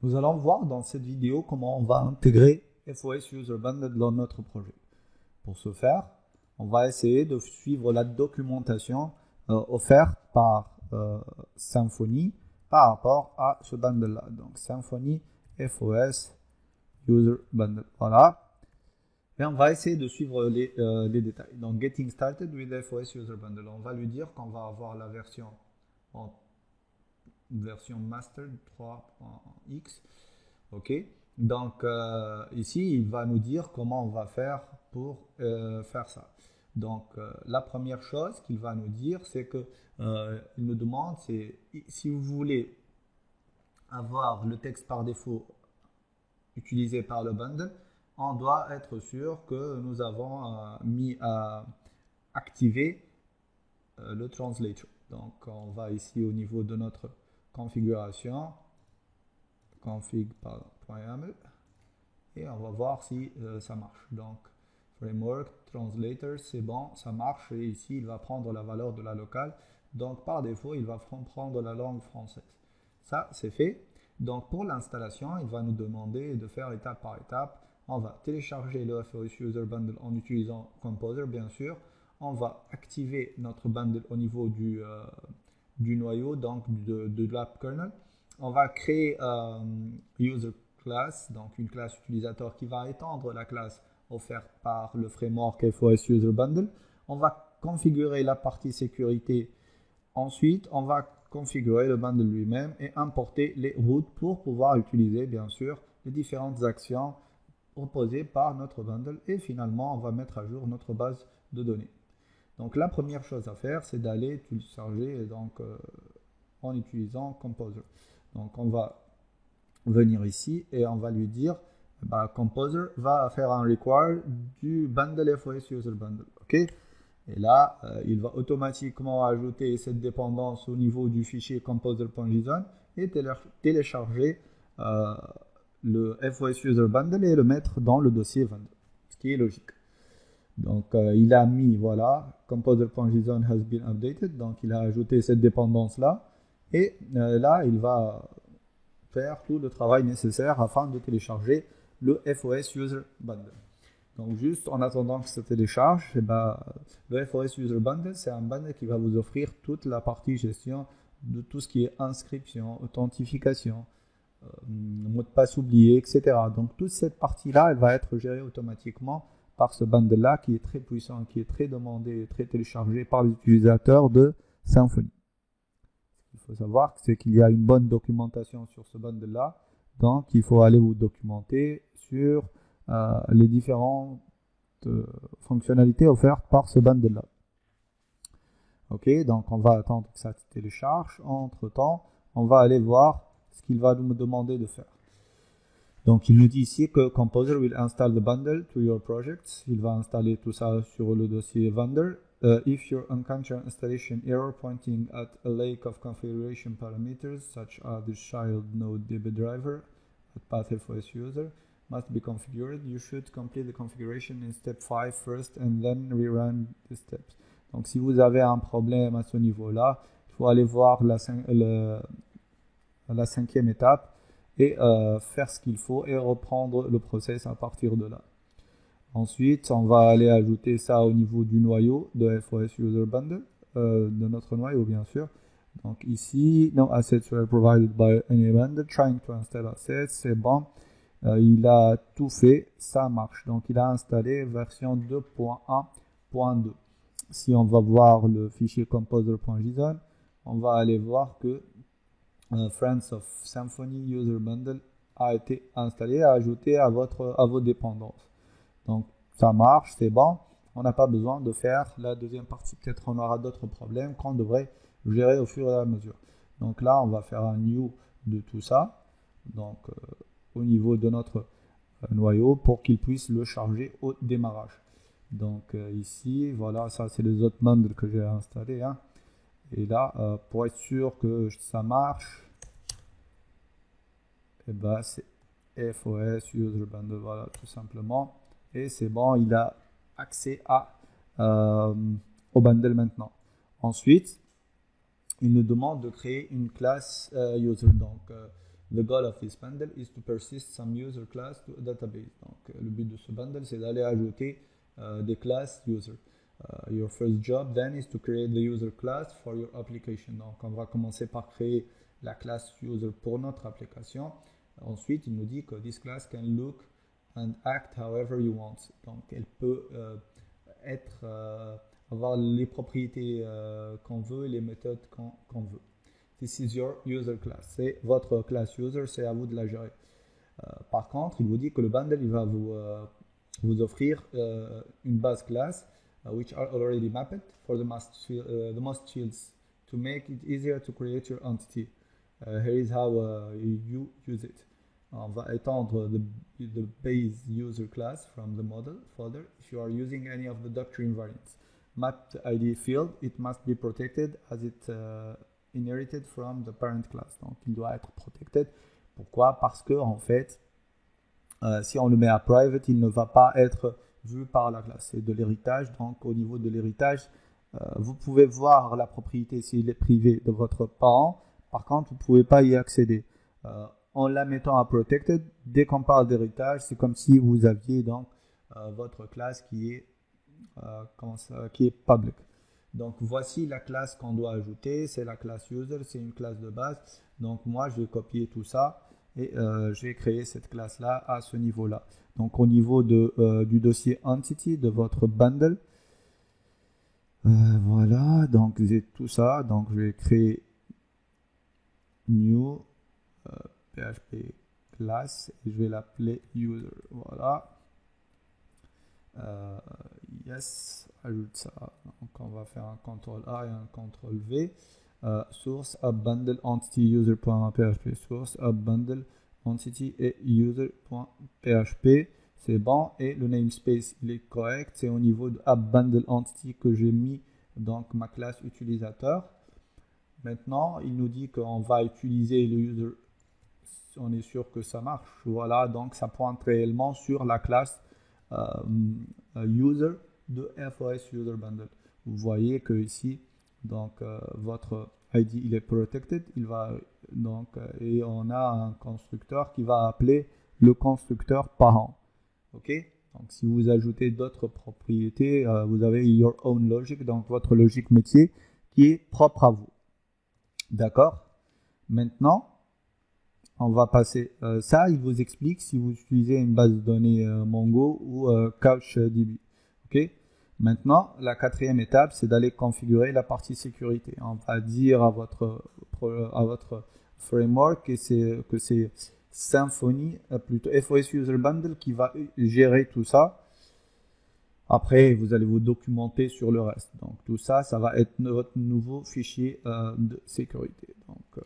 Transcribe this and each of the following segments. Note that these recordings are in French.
Nous allons voir dans cette vidéo comment on va intégrer FOS User Bundle dans notre projet. Pour ce faire, on va essayer de suivre la documentation offerte par Symfony par rapport à ce bundle-là. Donc Symfony FOS User Bundle. Voilà. Et on va essayer de suivre les détails. Donc Getting Started with FOS User Bundle. On va lui dire qu'on va avoir la version en version master 3.x. Ok. Donc ici, il va nous dire comment on va faire pour faire ça. Donc la première chose qu'il va nous dire, c'est que il nous demande, c'est si vous voulez avoir le texte par défaut utilisé par le bundle, on doit être sûr que nous avons mis à activer le translator. Donc on va ici au niveau de notre configuration, config.yaml, et on va voir si ça marche. Donc framework, translator, c'est bon, ça marche, et ici il va prendre la valeur de la locale. Donc par défaut, il va prendre la langue française. Ça, c'est fait. Donc pour l'installation, il va nous demander de faire étape par étape. On va télécharger le FOS User Bundle en utilisant Composer, bien sûr. On va activer notre bundle au niveau du noyau, donc de l'app kernel. On va créer user class, donc une classe utilisateur qui va étendre la classe offerte par le framework FOS User Bundle. On va configurer la partie sécurité. Ensuite, on va configurer le bundle lui-même et importer les routes pour pouvoir utiliser, bien sûr, les différentes actions proposées par notre bundle. Et finalement, on va mettre à jour notre base de données. Donc la première chose à faire, c'est d'aller télécharger en utilisant Composer. Donc on va venir ici et on va lui dire, Composer va faire un require du bundle FOS User Bundle. Ok. Et là, il va automatiquement ajouter cette dépendance au niveau du fichier composer.json et télécharger le FOS User Bundle et le mettre dans le dossier bundle, ce qui est logique. Donc il a mis, voilà, composer.json has been updated, donc il a ajouté cette dépendance là, et là il va faire tout le travail nécessaire afin de télécharger le FOS User Bundle. Donc juste en attendant que ça télécharge, le FOS User Bundle, c'est un bundle qui va vous offrir toute la partie gestion de tout ce qui est inscription, authentification, mot de passe oublié, etc. Donc toute cette partie-là, elle va être gérée automatiquement par ce bundle-là qui est très puissant, qui est très demandé, très téléchargé par les utilisateurs de Symfony. Il faut savoir c'est qu'il y a une bonne documentation sur ce bundle-là, donc il faut aller vous documenter sur les différentes fonctionnalités offertes par ce bundle-là. Ok, donc on va attendre que ça télécharge. Entre-temps, on va aller voir ce qu'il va nous demander de faire. Donc il nous dit ici que Composer will install the bundle to your projects. Il va installer tout ça sur le dossier vendor. If you encounter installation error pointing at a lake of configuration parameters such as the child node DB driver at path FOS user must be configured, you should complete the configuration in step 5 first and then rerun the steps. Donc si vous avez un problème à ce niveau-là, il faut aller voir la cinquième étape et faire ce qu'il faut et reprendre le process à partir de là. Ensuite, on va aller ajouter ça au niveau du noyau de FOS User Bundle, de notre noyau bien sûr. Donc ici, no assets were provided by any bundle, trying to install assets, c'est bon. Il a tout fait, ça marche. Donc il a installé version 2.1.2. Si on va voir le fichier composer.json, on va aller voir que Friends of Symfony User Bundle a été installé, ajouté à vos dépendances. Donc ça marche, c'est bon. On n'a pas besoin de faire la deuxième partie. Peut-être on aura d'autres problèmes qu'on devrait gérer au fur et à mesure. Donc là, on va faire un new de tout ça. Donc au niveau de notre noyau pour qu'il puisse le charger au démarrage. Donc ici, voilà, ça c'est les autres bundles que j'ai installés. Hein. Et là, pour être sûr que ça marche, et c'est FOS User Bundle, voilà, tout simplement. Et c'est bon, il a accès au bundle maintenant. Ensuite, il nous demande de créer une classe user. Donc, The goal of this bundle is to persist some user class to a database. Donc, le but de ce bundle, c'est d'aller ajouter des classes user. Your first job then is to create the user class for your application. Donc, on va commencer par créer la classe user pour notre application. Ensuite, il nous dit que this class can look and act however you want. Donc, elle peut avoir les propriétés qu'on veut et les méthodes qu'on veut. This is your user class. C'est votre classe user, c'est à vous de la gérer. Par contre, il vous dit que le bundle, il va vous offrir une base classe which are already mapped for the most fields to make it easier to create your entity. Here is how you use it. On va étendre the base user class from the model folder if you are using any of the doctrine variants. Mapped ID field, it must be protected as it inherited from the parent class. Donc, il doit être protected. Pourquoi? Parce que, en fait, si on le met à private, il ne va pas être vu par la classe. C'est de l'héritage. Donc, au niveau de l'héritage, vous pouvez voir la propriété s'il est privé de votre parent. Par contre, vous ne pouvez pas y accéder. En la mettant à protected, dès qu'on parle d'héritage, c'est comme si vous aviez donc votre classe qui est public. Donc, voici la classe qu'on doit ajouter. C'est la classe user, c'est une classe de base. Donc, moi, je vais copier tout ça et je vais créer cette classe-là à ce niveau-là. Donc, au niveau du dossier entity de votre bundle, voilà. Donc, j'ai tout ça. Donc, je vais créer new PHP class et je vais l'appeler user. Voilà. Yes, ajoute ça. Donc on va faire un CTRL A et un CTRL V. Source app bundle entity user.php. Source app bundle entity et user.php. C'est bon. Et le namespace il est correct. C'est au niveau de app bundle entity que j'ai mis donc ma classe utilisateur. Maintenant, il nous dit qu'on va utiliser le user. On est sûr que ça marche. Voilà, donc ça pointe réellement sur la classe user de FOS user bundle. Vous voyez que ici, donc votre ID il est protected. Il va donc et on a un constructeur qui va appeler le constructeur parent. Ok. Donc si vous ajoutez d'autres propriétés, vous avez your own logic, donc votre logique métier qui est propre à vous. D'accord. Maintenant, on va passer ça. Il vous explique si vous utilisez une base de données Mongo ou CouchDB. Ok. Maintenant, la quatrième étape, c'est d'aller configurer la partie sécurité. On va dire à votre framework que c'est Symfony, plutôt FOS User Bundle qui va gérer tout ça. Après, vous allez vous documenter sur le reste. Donc, tout ça, ça va être votre nouveau fichier de sécurité. Donc,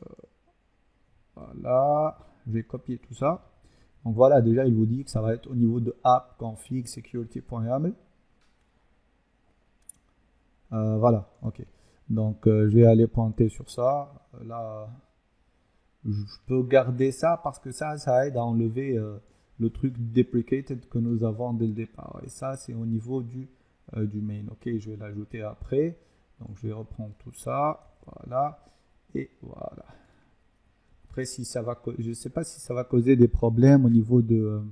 voilà. Je vais copier tout ça. Donc, voilà, déjà, il vous dit que ça va être au niveau de app config security.yaml. Voilà, ok. Donc, je vais aller pointer sur ça. Là, je peux garder ça parce que ça aide à enlever le truc deprecated que nous avons dès le départ. Et ça, c'est au niveau du main. Ok, je vais l'ajouter après. Donc, je vais reprendre tout ça. Voilà. Et voilà. Après, si ça va, je ne sais pas si ça va causer des problèmes au niveau de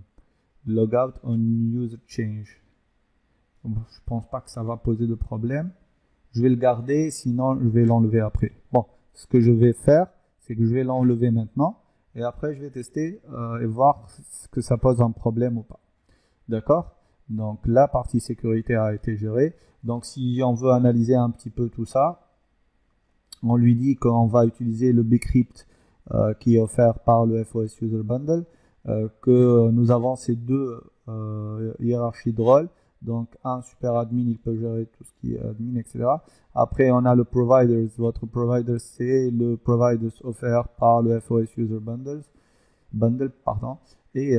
logout on user change. Je ne pense pas que ça va poser de problème. Je vais le garder, sinon je vais l'enlever après. Bon, ce que je vais faire, c'est que je vais l'enlever maintenant. Et après, je vais tester et voir ce que ça pose un problème ou pas. D'accord? Donc, la partie sécurité a été gérée. Donc, si on veut analyser un petit peu tout ça, on lui dit qu'on va utiliser le bcrypt qui est offert par le FOS User Bundle, que nous avons ces deux hiérarchies de rôles. Donc, un super admin, il peut gérer tout ce qui est admin, etc. Après, on a le providers. Votre provider, c'est le providers offert par le FOS User Bundle. Et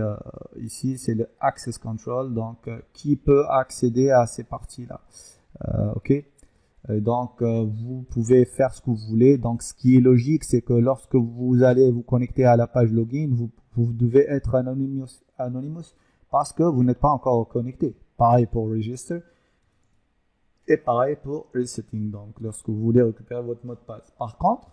ici, c'est le access control. Donc, qui peut accéder à ces parties-là. OK. Donc, vous pouvez faire ce que vous voulez. Donc, ce qui est logique, c'est que lorsque vous allez vous connecter à la page login, vous devez être anonymous parce que vous n'êtes pas encore connecté. Pareil pour register et pareil pour resetting. Donc, lorsque vous voulez récupérer votre mot de passe. Par contre,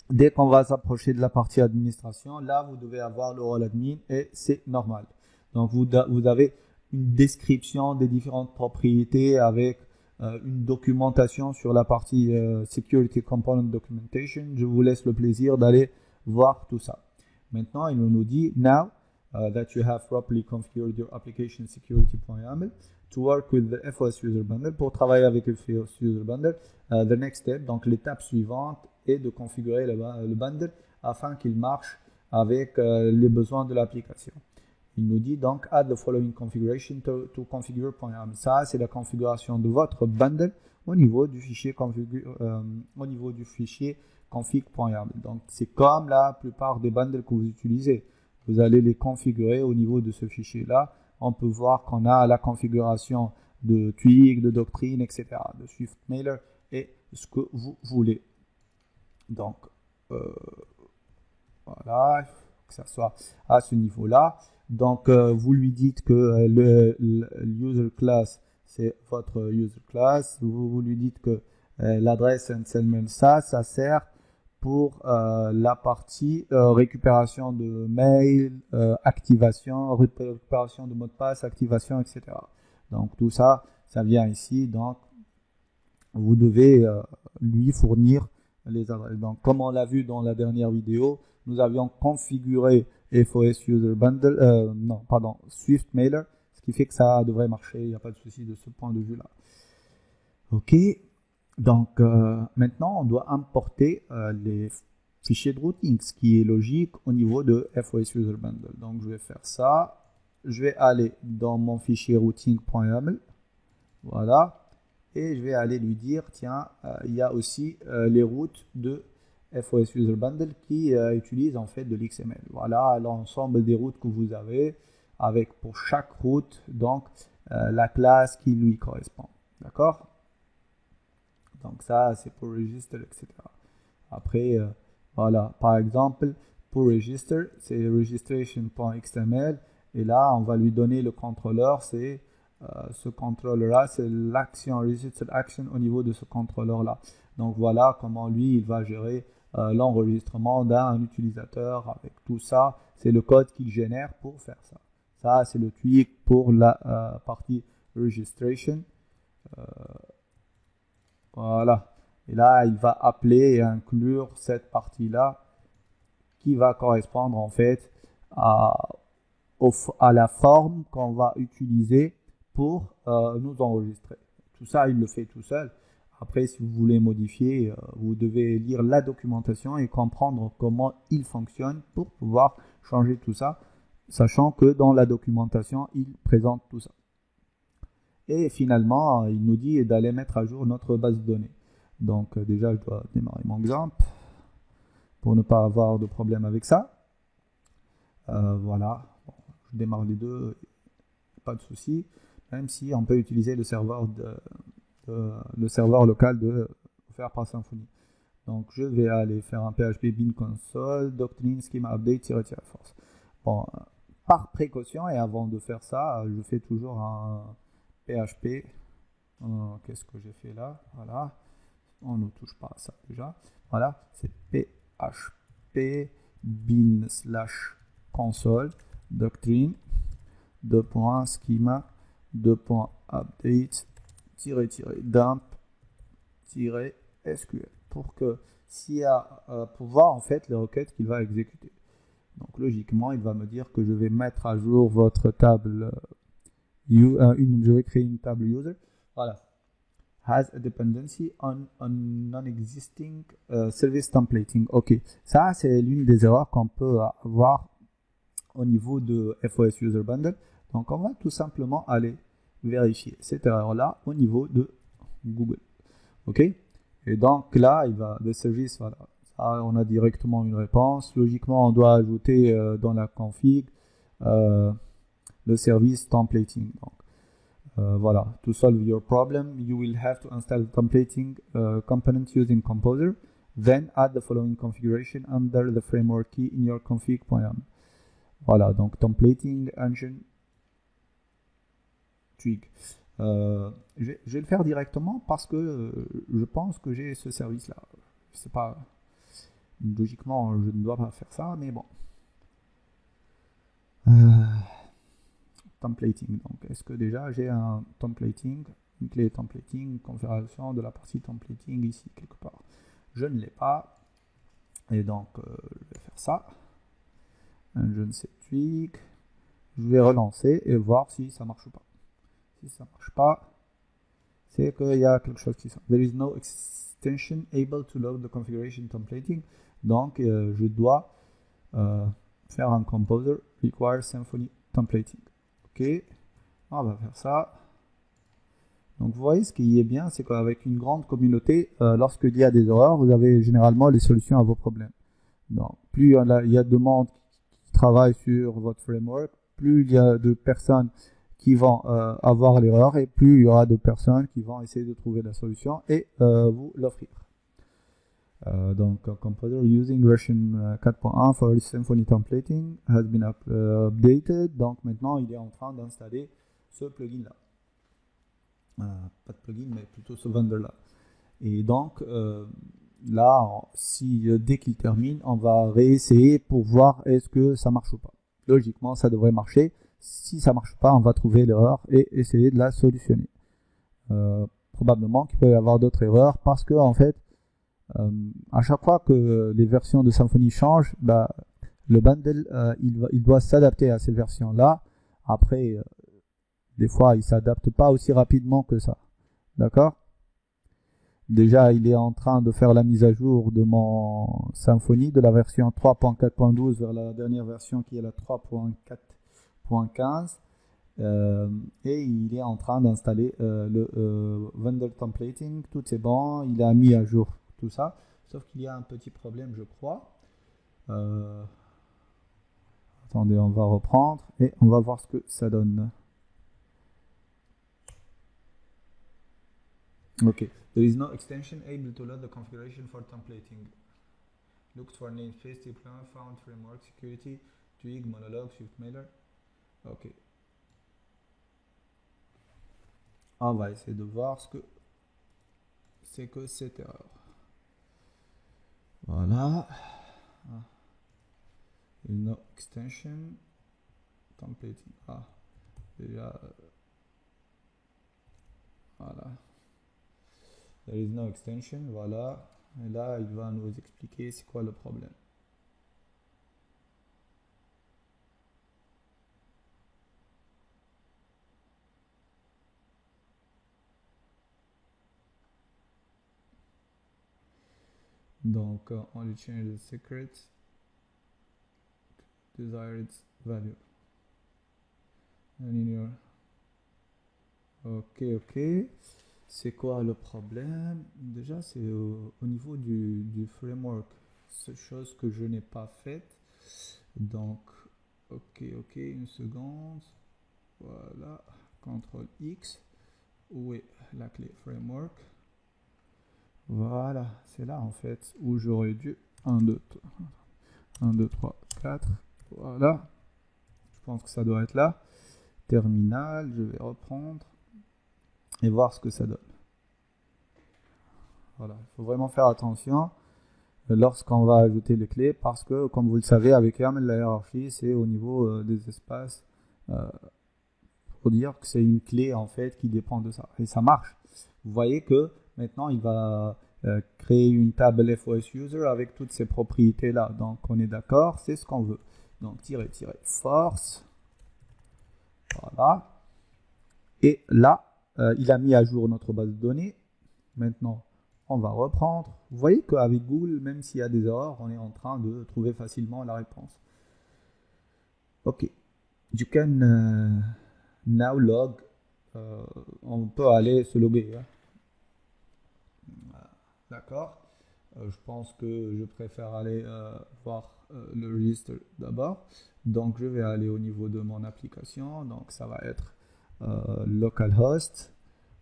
Dès qu'on va s'approcher de la partie administration, là, vous devez avoir le rôle admin et c'est normal. Donc, vous avez une description des différentes propriétés avec une documentation sur la partie Security Component Documentation. Je vous laisse le plaisir d'aller voir tout ça. Maintenant, il nous dit, now that you have properly configured your application security.yaml to work with the FOS User Bundle, pour travailler avec le FOS User Bundle, the next step, donc l'étape suivante, est de configurer le bundle afin qu'il marche avec les besoins de l'application. Il nous dit donc add the following configuration to configure.yaml. Ça, c'est la configuration de votre bundle au niveau du fichier config.yaml. Donc, c'est comme la plupart des bundles que vous utilisez. Vous allez les configurer au niveau de ce fichier-là. On peut voir qu'on a la configuration de Twig, de Doctrine, etc., de SwiftMailer et ce que vous voulez. Donc, voilà, que ça soit à ce niveau-là. Donc, vous lui dites que le user class, c'est votre user class. Vous lui dites que l'adresse NSLML, ça sert pour la partie récupération de mail, activation, récupération de mot de passe, activation, etc. Donc, tout ça, ça vient ici. Donc, vous devez lui fournir les adresses. Donc, comme on l'a vu dans la dernière vidéo, nous avions configuré FOS User Bundle, SwiftMailer, ce qui fait que ça devrait marcher, il n'y a pas de souci de ce point de vue-là. Ok, donc maintenant, on doit importer les fichiers de routing, ce qui est logique au niveau de FOS User Bundle. Donc, je vais faire ça. Je vais aller dans mon fichier routing.yaml. Voilà. Et je vais aller lui dire, tiens, il y a aussi les routes de FOS User Bundle qui utilisent en fait de l'XML. Voilà l'ensemble des routes que vous avez avec pour chaque route, donc la classe qui lui correspond. D'accord? Donc ça, c'est pour register, etc. Après, voilà, par exemple, pour register, c'est registration.xml. Et là, on va lui donner le contrôleur, c'est ce contrôleur-là, c'est l'action, registered action au niveau de ce contrôleur-là. Donc voilà comment lui, il va gérer l'enregistrement d'un utilisateur avec tout ça. C'est le code qu'il génère pour faire ça. Ça, c'est le tweak pour la partie registration. Voilà. Et là, il va appeler et inclure cette partie-là qui va correspondre en fait à la forme qu'on va utiliser pour nous enregistrer. Tout ça, il le fait tout seul. Après, si vous voulez modifier, vous devez lire la documentation et comprendre comment il fonctionne pour pouvoir changer tout ça, sachant que dans la documentation, il présente tout ça. Et finalement, il nous dit d'aller mettre à jour notre base de données. Donc déjà, je dois démarrer mon exemple pour ne pas avoir de problème avec ça. Voilà, bon, je démarre les deux, pas de souci, même si on peut utiliser le serveur local de faire par Symfony. Donc je vais aller faire un PHP bin console doctrine schema update-force. Bon, par précaution et avant de faire ça, je fais toujours un PHP. Qu'est-ce que j'ai fait là? Voilà, on ne touche pas à ça déjà. Voilà, c'est PHP bin / console doctrine .schema .update -dump -sql pour que pour voir en fait les requêtes qu'il va exécuter. Donc logiquement, il va me dire que je vais mettre à jour votre table je vais créer une table user. Voilà. Has a dependency on non-existing service templating. Ok, ça c'est l'une des erreurs qu'on peut avoir au niveau de FOS User Bundle. Donc on va tout simplement aller vérifier cette erreur-là au niveau de Google. Ok, et donc là, il va de service, voilà. Ça, on a directement une réponse. Logiquement, on doit ajouter dans la config le service templating. Donc, voilà, to solve your problem, you will have to install the templating component using Composer, then add the following configuration under the framework key in your config.yaml. Voilà, donc templating engine twig. Je vais le faire directement parce que je pense que j'ai ce service-là. Je sais pas. Logiquement, je ne dois pas faire ça, mais bon. Templating. Donc, est-ce que déjà j'ai un templating, une clé templating, configuration de la partie templating ici quelque part? Je ne l'ai pas. Et donc, je vais faire ça. Je ne sais tweak. Je vais relancer et voir si ça marche ou pas. Si ça marche pas, c'est qu'il y a quelque chose qui sort. There is no extension able to load the configuration templating. Donc, je dois faire un composer require Symfony templating. Ok, on va faire ça. Donc, vous voyez, ce qui est bien, c'est qu'avec une grande communauté, lorsqu'il y a des erreurs, vous avez généralement les solutions à vos problèmes. Donc, plus il y a de monde qui travaille sur votre framework, plus il y a de personnes qui vont avoir l'erreur et plus il y aura de personnes qui vont essayer de trouver la solution et vous l'offrir. Donc, Composer using version 4.1 for Symfony templating has been updated. Donc, maintenant, il est en train d'installer ce plugin-là. Pas de plugin, mais plutôt ce vendor-là. Et donc, là, dès qu'il termine, on va réessayer pour voir est-ce que ça marche ou pas. Logiquement, ça devrait marcher. Si ça marche pas, on va trouver l'erreur et essayer de la solutionner. Probablement qu'il peut y avoir d'autres erreurs parce que, en fait, à chaque fois que les versions de Symfony changent, le bundle, il doit s'adapter à ces versions-là. Après, des fois, il ne s'adapte pas aussi rapidement que ça. D'accord ? Déjà, il est en train de faire la mise à jour de mon Symfony, de la version 3.4.12 vers la dernière version qui est la 3.4.15. Et il est en train d'installer le vendor templating. Tout est bon, il a mis à jour tout ça. Sauf qu'il y a un petit problème, je crois. Attendez, on va reprendre et on va voir ce que ça donne. Ok. There is no extension able to load the configuration for templating. Looked for namespace, deployment, found framework, security, twig, monologue, shift mailer. Ok. On va essayer de voir ce que c'est que cette erreur. Voilà. No extension templating. Déjà. Voilà. There is no extension. Voilà. Et là, il va nous expliquer c'est quoi le problème. Donc, only change the secret desired value. And in your... Ok. C'est quoi le problème? Déjà, c'est au niveau du framework. C'est chose que je n'ai pas faite. Donc, ok, une seconde. Voilà. CTRL X. Où est la clé framework? Voilà, c'est là en fait où j'aurais dû 1, 2, 3, 4. Voilà. Je pense que ça doit être là. Terminal, je vais reprendre et voir ce que ça donne. Voilà, il faut vraiment faire attention lorsqu'on va ajouter les clés parce que, comme vous le savez, avec YAML, la hiérarchie, c'est au niveau des espaces. Pour dire que c'est une clé en fait qui dépend de ça. Et ça marche. Vous voyez que maintenant, il va créer une table FOS User avec toutes ces propriétés-là. Donc, on est d'accord, c'est ce qu'on veut. Donc, -force. Voilà. Et là, il a mis à jour notre base de données. Maintenant, on va reprendre. Vous voyez qu'avec Google, même s'il y a des erreurs, on est en train de trouver facilement la réponse. Ok. You can now log. On peut aller se loguer. Hein. D'accord. Je pense que je préfère aller voir le registre d'abord. Donc, je vais aller au niveau de mon application. Donc, ça va être localhost.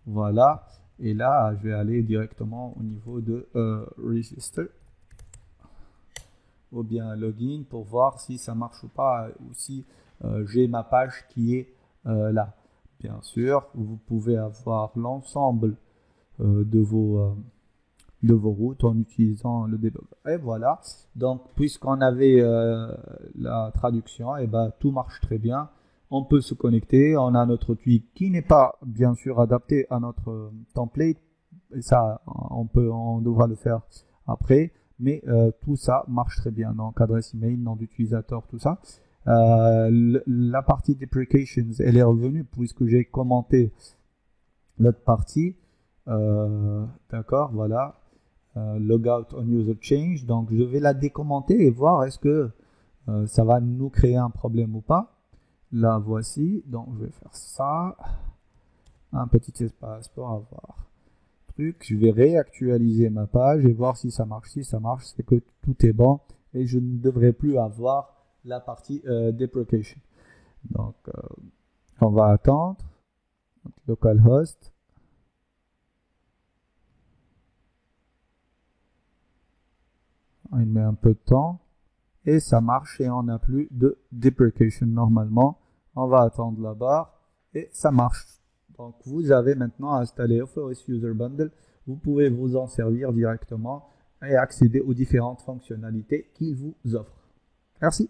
Voilà. Et là, je vais aller directement au niveau de register. Ou bien login pour voir si ça marche ou pas. Ou si j'ai ma page qui est là. Bien sûr, vous pouvez avoir l'ensemble de vos de vos routes en utilisant le debugger. Et voilà, donc puisqu'on avait la traduction, et ben, tout marche très bien. On peut se connecter, on a notre tweak qui n'est pas bien sûr adapté à notre template, et ça on devra le faire après, mais tout ça marche très bien, donc adresse email, nom d'utilisateur, tout ça. La partie deprecations, elle est revenue puisque j'ai commenté l'autre partie, d'accord, voilà. Logout on user change, donc je vais la décommenter et voir est-ce que ça va nous créer un problème ou pas. La voici, donc je vais faire ça, un petit espace pour avoir truc, je vais réactualiser ma page et voir si ça marche. Si ça marche, c'est que tout est bon et je ne devrais plus avoir la partie deprecation. Donc on va attendre. Donc, localhost. Il met un peu de temps et ça marche et on n'a plus de deprecation normalement. On va attendre la barre et ça marche. Donc vous avez maintenant installé OS User Bundle. Vous pouvez vous en servir directement et accéder aux différentes fonctionnalités qu'il vous offre. Merci.